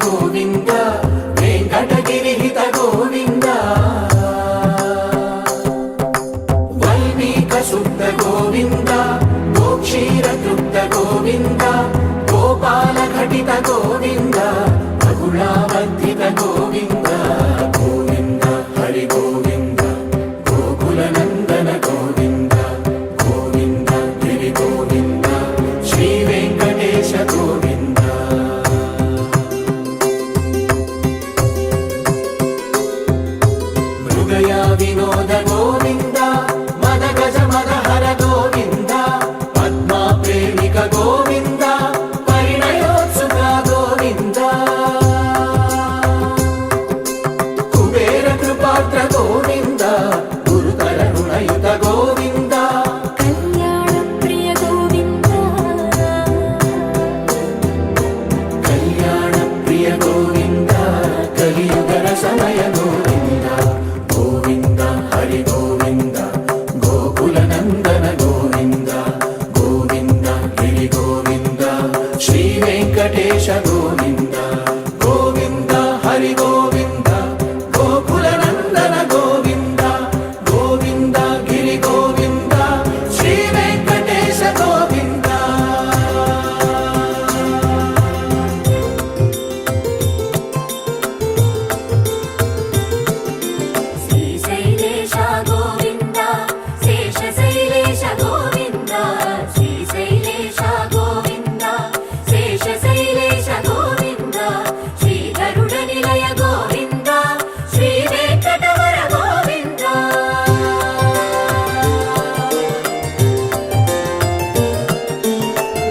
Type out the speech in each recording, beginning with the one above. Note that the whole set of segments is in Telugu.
గోవింద వెంకటగిరిహిత గోవింద వైమిక శుద్ధ గోవింద గోక్షీర తృప్త గోవింద గోపాల ఘటిత గోవింద బహుళావర్ధిత గోవింద గోవింద హరి గోవింద గోకుల నందన గోవింద గోవింద గిరి గోవింద శ్రీ వెంకటేశ గోవింద మృగయ వినోద గోవింద మద గజ మద హర గోవింద పద్మా ప్రేమిక గోవింద పరిణయోత్సుక గోవింద కుబేర కృపాత్ర గోవింద గురుతర రుణయుత గోవింద కళ్యాణ ప్రియ గోవింద కళ్యాణ ప్రియ గోవింద కలియుగ రసమయ గోవింద గోవింద హరి గోవింద గోకుల నందన గోవింద గోవింద గిరి గోవింద శ్రీ వెంకటేశ గోవింద గోవింద హరి గోవింద గోకుల నందన గోవింద గోవింద గిరి గోవింద శ్రీ వెంకటేశ గోవింద శ్రీశైలేశ గోవింద శేషశైలేశ గోవింద శ్రీశైలేశ గోవింద శేషశైలేశ గోవింద శ్రీ గరుడ నిలయ గోవింద శ్రీ వెంకటవర గోవింద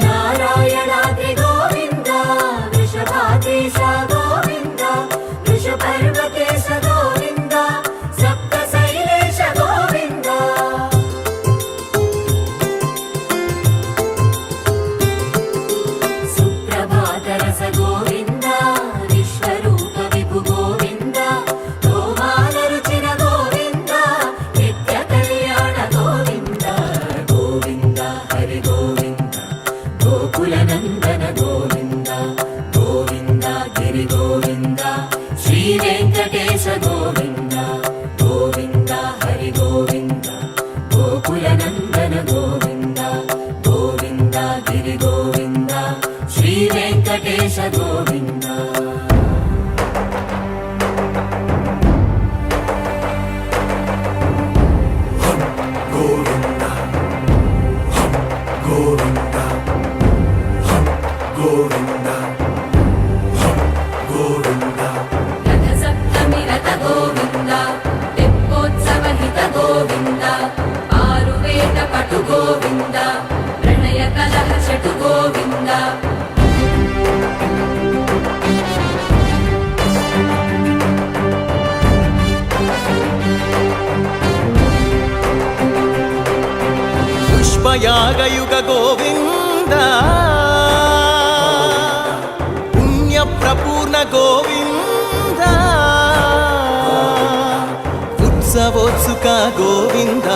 నారాయణాద్రి గోవింద వృషభాదేశ గోవింద వృషపర్వతేశ గోవింద సప్త శైలేశ గోవింద సుప్రభాతరస గోవింద విశ్వరూప విభు గోవింద గోమాల రుచిన గోవింద నిత్య కళ్యాణ గోవింద గోవింద హరి గోవింద గోకుల నందన గోవింద గోవింద గిరి గోవింద శ్రీ వెంకటేశ గోవింద గోవింద హరి గోవింద గోకుల నందన గోవింద గోవింద గిరి గోవింద శ్రీ వెంకటేశ గోవింద గోవింద గోవింద గోవింద గోవింద రథ సప్తమి రథ గోవింద తెప్పోత్సవ హిత గోవింద ఆరువేద పటు గోవింద ప్రణయ కలహ షటు గోవింద పుష్పయాగయుగ గోవింద పుణ్య ప్రపూర్ణ గోవింద ఉత్సవోత్సుక గోవింద